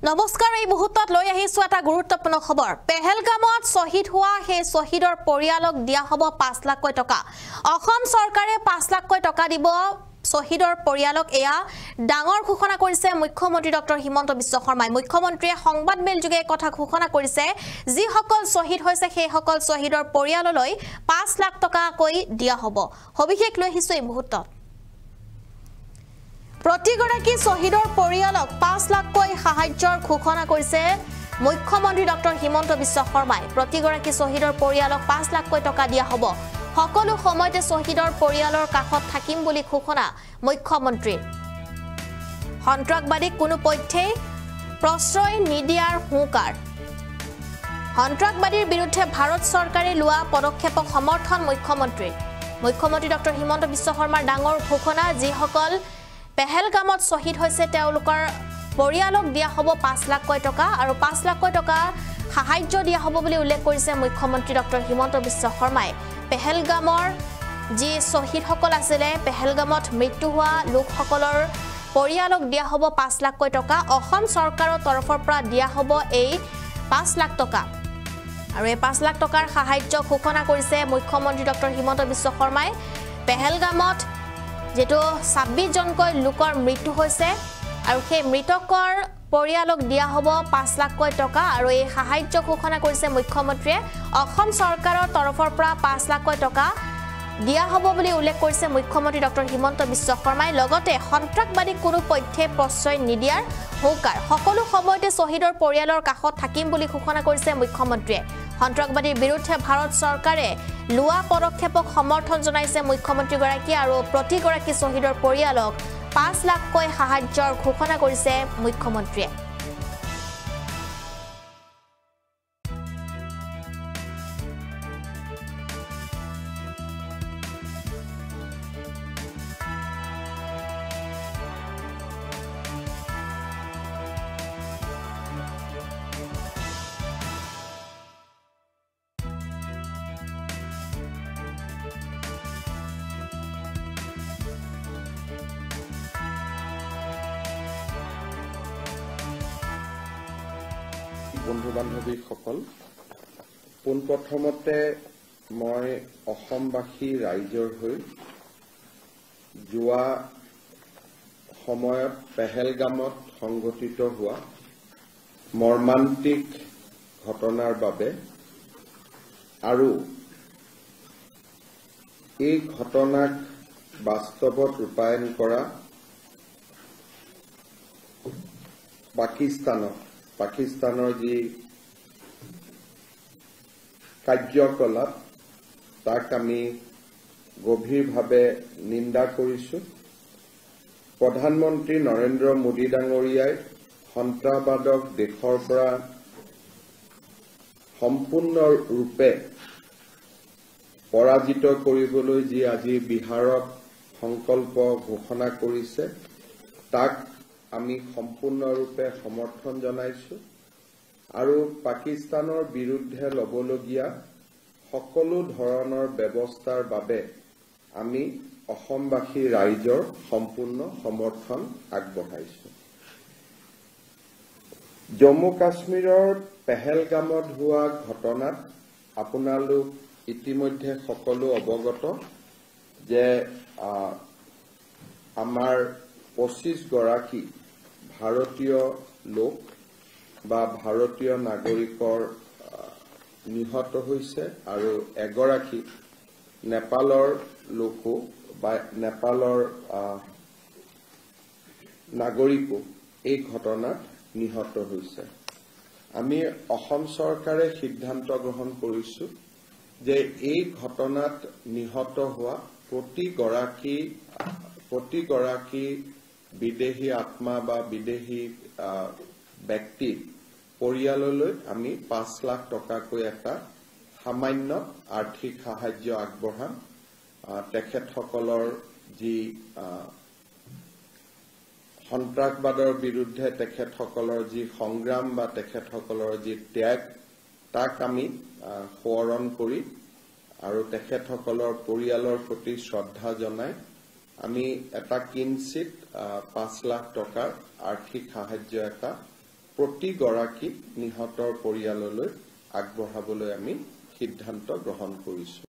নমস্কাৰ এই মুহূৰ্তত লৈ আহিছো এটা গুৰুত্বপূৰ্ণ খবৰ পেহেলগামত শহীদ হোৱা হে শহীদৰ পৰিয়ালক দিয়া হ'ব 5 লাখ টকা অসম চৰকাৰে 5 লাখ টকা দিব শহীদৰ পৰিয়ালক এয়া ডাঙৰ ঘোষণা কৰিছে মুখ্যমন্ত্ৰী ডক্টৰ হিমন্ত বিশ্ব শৰ্মাই মুখ্যমন্ত্ৰীয়ে সংবাদ মেলযোগে কথা ঘোষণা কৰিছে যি সকল শহীদ হৈছে সেই সকল শহীদৰ পৰিয়াললৈ 5 লাখ টকা কৈ দিয়া হ'ব হবিশেষ লৈ আহিছো এই মুহূৰ্তত প্ৰতিগৰাকী শহীদৰ পৰিয়ালক 5 লাখ কৈ সাহায্যৰ ঘোষণা কৰিছে মুখ্যমন্ত্ৰী ডক্টৰ হিমন্ত বিশ্ব শৰ্মাই প্ৰতিগৰাকী শহীদৰ পৰিয়ালক 5 লাখ কৈ টকা দিয়া হ'ব সকলো সময়তে শহীদৰ পৰিয়ালৰ কাষত থাকিম বুলি ঘোষণা মুখ্যমন্ত্ৰীৰ সন্ত্ৰাসবাদীক কোনো পক্ষেই প্ৰশ্ৰয় নিদিয়াৰ হুঁকাৰ সন্ত্ৰাসবাদীৰ বিৰুদ্ধে ভাৰত চৰকাৰে লোৱা পদক্ষেপক সমৰ্থন মুখ্যমন্ত্ৰী ডক্টৰ হিমন্ত বিশ্ব শৰ্মাৰ ডাঙৰ ঘোষণা যি সকল পেহেলগামত শহীদ হৈছে তেওঁলোকৰ পৰিয়ালক দিয়া হ'ব 5 লাখ টকা আৰু 5 লাখ টকা সাহায্য দিয়া হ'ব বুলি উল্লেখ কৰিছে মুখ্যমন্ত্ৰী ডক্টৰ হিমন্ত বিশ্ব শৰ্মাই পেহেলগামৰ যি শহীদ সকল আছিলে পেহেলগামত মৃত্যু হোৱা লোকসকলৰ পৰিয়ালক দিয়া হ'ব 5 লাখ টকা অসম চৰকাৰৰ তৰফৰ পৰা দিয়া হ'ব এই 5 লাখ টকা আৰু এই 5 লাখ টকাৰ সাহায্য ঘোষণা কৰিছে মুখ্যমন্ত্ৰী ডক্টৰ হিমন্ত বিশ্ব শৰ্মাই পেহেলগামত যেটো 26 জনকৈ লোকৰ মৃত্যু হৈছে আৰু সেই মৃতকৰ পৰিয়ালক দিয়া হ'ব 5 লাখ টকা আৰু এই সাহায্য ঘোষণা কৰিছে মুখ্যমন্ত্ৰীয়ে অসম চৰকাৰৰ তৰফৰ পৰা 5 লাখ টকা দিয়া হ'ব বুলি উল্লেখ কৰিছে মুখ্যমন্ত্ৰী ডক্টৰ হিমন্ত বিশ্ব শৰ্মাই লগতে সন্ত্ৰাসবাদীক কোনো পক্ষে প্ৰশ্ৰয় নিদিয়াৰ হুঁকাৰ সকলো সময়তে শহীদৰ পৰিয়ালৰ কাষত থাকিম বুলি ঘোষণা কৰিছে মুখ্যমন্ত্ৰীয়ে সন্ত্ৰাসবাদীৰ বিৰুদ্ধে ভাৰত চৰকাৰে লোৱা পদক্ষেপক সমৰ্থন জনাইছে মুখ্যমন্ত্ৰীগৰাকী আৰু প্ৰতিগৰাকী শহীদৰ পৰিয়ালক 5 লাখ কৈ সাহায্যৰ ঘোষণা কৰিছে মুখ্যমন্ত্ৰীয়ে বন্ধু বান্ধৱীসকল পোনপ্ৰথমতে মই অসমবাসী ৰাইজৰ হৈ যোৱা সময়ত পেহেলগামত সংঘটিত হোৱা মৰ্মান্তিক ঘটনাৰ বাবে আৰু এই ঘটনাক বাস্তৱত ৰূপায়ণ কৰা পাকিস্তানৰ যি কাৰ্যকলাপ তাক আমি গভীৰভাৱে নিন্দা কৰিছো প্ৰধানমন্ত্ৰী নৰেন্দ্ৰ মোদী ডাঙৰীয়াই সন্ত্ৰাসবাদক দেশৰ পৰা সম্পূৰ্ণৰূপে পৰাজিত কৰিবলৈ যি আজি বিহাৰত সংকল্প ঘোষণা কৰিছে তাক আমি সম্পূৰ্ণৰূপে সমৰ্থন জনাইছো আৰু পাকিস্তানৰ বিৰুদ্ধে লবলগীয়া সকলো ধৰণৰ ব্যৱস্থাৰ বাবে আমি অসমবাসী ৰাইজৰ সম্পূৰ্ণ সমৰ্থন আগবঢ়াইছো জম্মু কাশ্মীৰৰ পেহেলগামত হোৱা ঘটনাত আপোনালোক ইতিমধ্যে সকলো অৱগত যে আমাৰ 25 গৰাকী ভাৰতীয় লোক বা ভাৰতীয় নাগৰিকৰ নিহত হৈছে আৰু এগৰাকী নেপালৰ লোকো বা নেপালৰ নাগৰিকো এই ঘটনাত নিহত হৈছে আমি অসম চৰকাৰে সিদ্ধান্ত গ্ৰহণ কৰিছো যে এই ঘটনাত নিহত হোৱা প্ৰতিগৰাকী বিদেশী আত্মা বা বিদেশী ব্যক্তি পৰিয়াললৈ আমি 5 লাখ টকাকৈ এটা সামান্য আৰ্থিক সাহায্য আগবঢ়াম তেখেতসকলৰ যি সন্ত্ৰাসবাদৰ বিৰুদ্ধে তেখেতসকলৰ যি সংগ্ৰাম বা তেখেতসকলৰ যি ত্যাগ তাক আমি সোঁৱৰণ কৰি আৰু তেখেতসকলৰ পৰিয়ালৰ প্ৰতি শ্ৰদ্ধা জনাই আমি এটা কিঞ্চিত 5 লাখ টকাৰ আৰ্থিক সাহায্য এটা প্ৰতিগৰাকী নিহতৰ পৰিয়াললৈ আগবঢ়াবলৈ আমি সিদ্ধান্ত গ্ৰহণ কৰিছো।